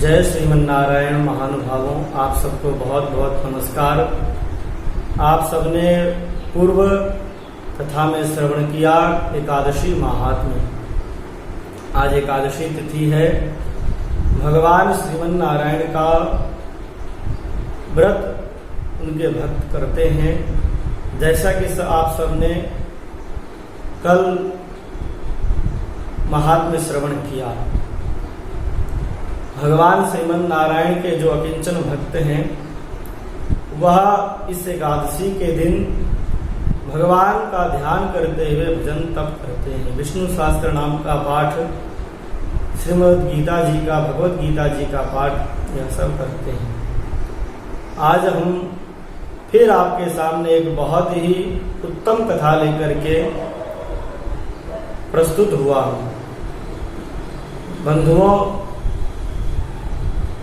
जय श्रीमन्नारायण महानुभावों, आप सबको बहुत बहुत नमस्कार। आप सबने पूर्व कथा में श्रवण किया एकादशी महात्म्य। आज एकादशी तिथि है। भगवान श्रीमन्नारायण का व्रत उनके भक्त करते हैं। जैसा कि आप सबने कल महात्म्य श्रवण किया, भगवान श्रीमन्नारायण के जो अकिंचन भक्त हैं वह इस एकादशी के दिन भगवान का ध्यान करते हुए भजन तप करते हैं। विष्णु शास्त्र नाम का पाठ, श्रीमद् गीता जी का, भगवत गीता जी का पाठ, यह सब करते हैं। आज हम फिर आपके सामने एक बहुत ही उत्तम कथा लेकर के प्रस्तुत हुआ हूं। बंधुओं,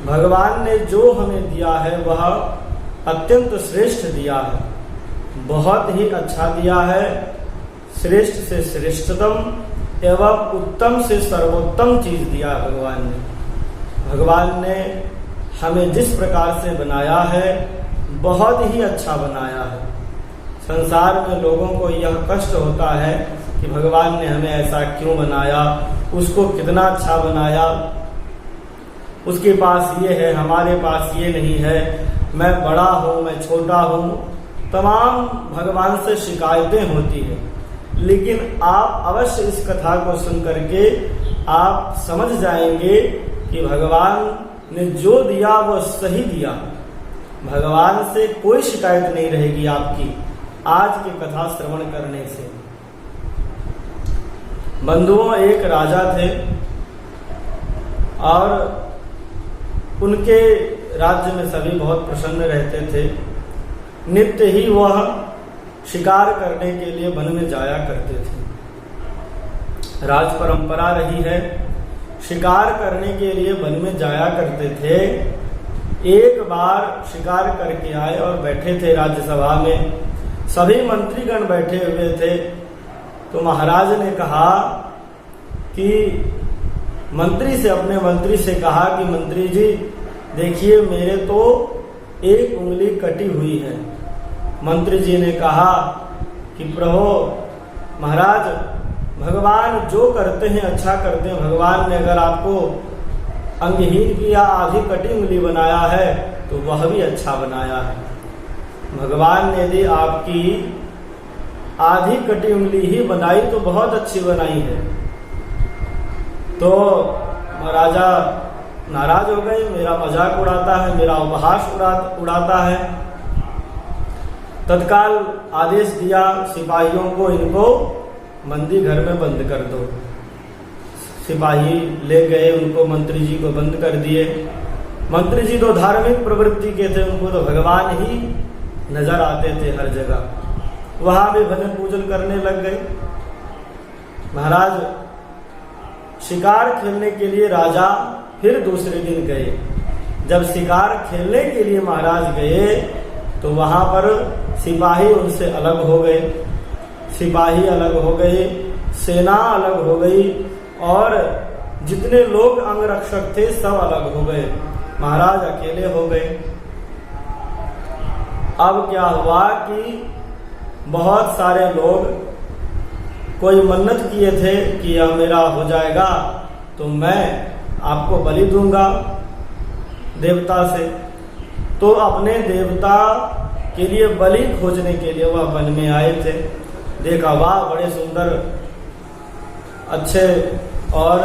भगवान ने जो हमें दिया है वह अत्यंत श्रेष्ठ दिया है, बहुत ही अच्छा दिया है। श्रेष्ठ से श्रेष्ठतम एवं उत्तम से सर्वोत्तम चीज दिया भगवान ने। भगवान ने हमें जिस प्रकार से बनाया है बहुत ही अच्छा बनाया है। संसार में लोगों को यह कष्ट होता है कि भगवान ने हमें ऐसा क्यों बनाया, उसको कितना अच्छा बनाया, उसके पास ये है हमारे पास ये नहीं है, मैं बड़ा हूं मैं छोटा हूं, तमाम भगवान से शिकायतें होती है। लेकिन आप अवश्य इस कथा को सुन करके आप समझ जाएंगे कि भगवान ने जो दिया वो सही दिया। भगवान से कोई शिकायत नहीं रहेगी आपकी आज की कथा श्रवण करने से। बंधुओं, एक राजा थे और उनके राज्य में सभी बहुत प्रसन्न रहते थे। नित्य ही वह शिकार करने के लिए वन में जाया करते थे। राज परंपरा रही है, शिकार करने के लिए वन में जाया करते थे। एक बार शिकार करके आए और बैठे थे राज्यसभा में, सभी मंत्रीगण बैठे हुए थे। तो महाराज ने कहा कि मंत्री से, अपने मंत्री से कहा कि मंत्री जी देखिए मेरे तो एक उंगली कटी हुई है। मंत्री जी ने कहा कि प्रभु महाराज, भगवान जो करते हैं अच्छा करते हैं। भगवान ने अगर आपको अंगहीन किया, आधी कटी उंगली बनाया है तो वह भी अच्छा बनाया है। भगवान ने यदि आपकी आधी कटी उंगली ही बनाई तो बहुत अच्छी बनाई है। तो राजा नाराज हो गए, मेरा मजाक उड़ाता है, मेरा उपहास उड़ाता है। तत्काल आदेश दिया सिपाहियों को, इनको बंदी घर में बंद कर दो। सिपाही ले गए, उनको मंत्री जी को बंद कर दिए। मंत्री जी तो धार्मिक प्रवृत्ति के थे, उनको तो भगवान ही नजर आते थे हर जगह। वहां भी भजन पूजन करने लग गए। महाराज शिकार खेलने के लिए राजा फिर दूसरे दिन गए। जब शिकार खेलने के लिए महाराज गए तो वहां पर सिपाही उनसे अलग हो गए। सिपाही अलग हो गए, सेना अलग हो गई और जितने लोग अंगरक्षक थे सब अलग हो गए। महाराज अकेले हो गए। अब क्या हुआ कि बहुत सारे लोग, कोई मन्नत किए थे कि यह मेरा हो जाएगा तो मैं आपको बलि दूंगा देवता से। तो अपने देवता के लिए बलि खोजने के लिए वह वन में आए थे। देखा वाह बड़े सुंदर अच्छे और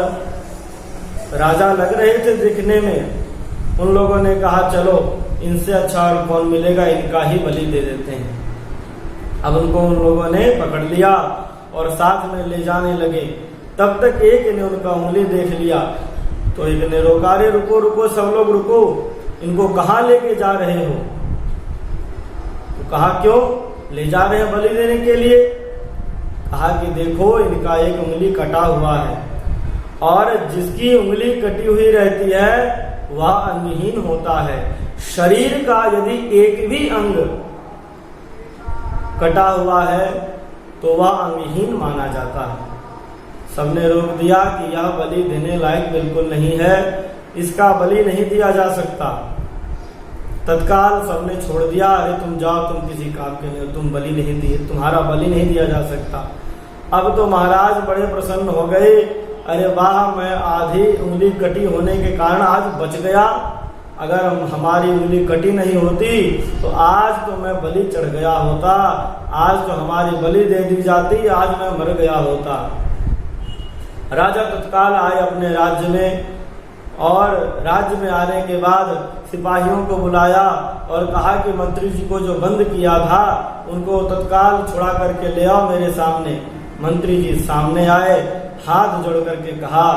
राजा लग रहे थे दिखने में। उन लोगों ने कहा चलो इनसे अच्छा और कौन मिलेगा, इनका ही बलि दे देते हैं। अब उनको उन लोगों ने पकड़ लिया और साथ में ले जाने लगे। तब तक एक ने उनका उंगली देख लिया तो एक ने रोका, अरे रुको रुको सब लोग रुको, इनको कहाँ लेके जा रहे हो? तो कहा क्यों ले जा रहे हैं बलि देने के लिए? कहा कि देखो इनका एक उंगली कटा हुआ है और जिसकी उंगली कटी हुई रहती है वह अंगहीन होता है। शरीर का यदि एक भी अंग कटा हुआ है तो वह अंगहीन माना जाता है। सबने रोक दिया कि यह बलि देने लायक बिल्कुल नहीं है, इसका बलि नहीं दिया जा सकता। तत्काल सबने छोड़ दिया, अरे तुम जाओ, तुम किसी काम के नहीं हो, तुम बलि नहीं दिए, तुम्हारा बलि नहीं दिया जा सकता। अब तो महाराज बड़े प्रसन्न हो गए, अरे वाह, मैं आधी उंगली कटी होने के कारण आज बच गया, अगर हमारी उंगली कटी नहीं होती तो आज तो मैं बलि चढ़ गया होता, आज तो हमारी बलि दे दी जाती, आज मैं मर गया होता। राजा तत्काल आए अपने राज्य में, और राज्य में आने के बाद सिपाहियों को बुलाया और कहा कि मंत्री जी को जो बंद किया था उनको तत्काल छुड़ा करके ले आओ मेरे सामने। मंत्री जी सामने आए, हाथ जोड़ करके कहा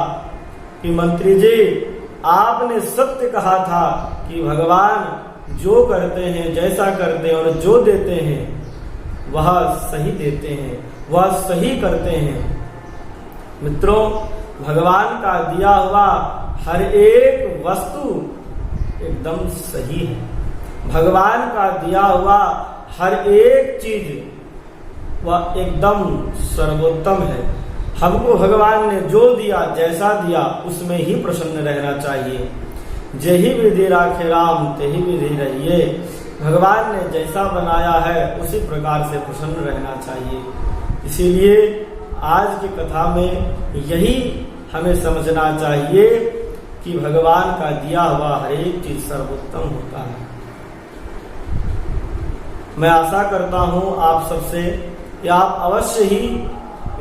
कि मंत्री जी, आपने सत्य कहा था कि भगवान जो करते हैं, जैसा करते हैं और जो देते हैं वह सही देते हैं, वह सही करते हैं। मित्रों, भगवान का दिया हुआ हर एक वस्तु एकदम सही है। भगवान का दिया हुआ हर एक चीज वह एकदम सर्वोत्तम है। हमको भगवान ने जो दिया, जैसा दिया, उसमें ही प्रसन्न रहना चाहिए। जेहि विधि राखे राम तेहि विधि रहिए। भगवान ने जैसा बनाया है उसी प्रकार से प्रसन्न रहना चाहिए। इसीलिए आज की कथा में यही हमें समझना चाहिए कि भगवान का दिया हुआ हर एक चीज सर्वोत्तम होता है। मैं आशा करता हूं आप सबसे कि आप अवश्य ही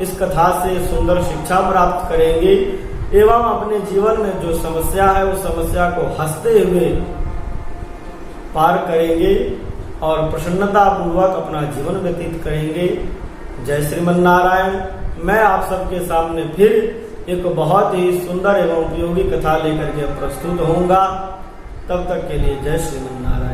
इस कथा से सुंदर शिक्षा प्राप्त करेंगे एवं अपने जीवन में जो समस्या है उस समस्या को हंसते हुए पार करेंगे और प्रसन्नता पूर्वक अपना जीवन व्यतीत करेंगे। जय श्रीमन नारायण। मैं आप सबके सामने फिर एक बहुत ही सुंदर एवं उपयोगी कथा लेकर के प्रस्तुत होऊंगा। तब तक के लिए जय श्रीमन नारायण।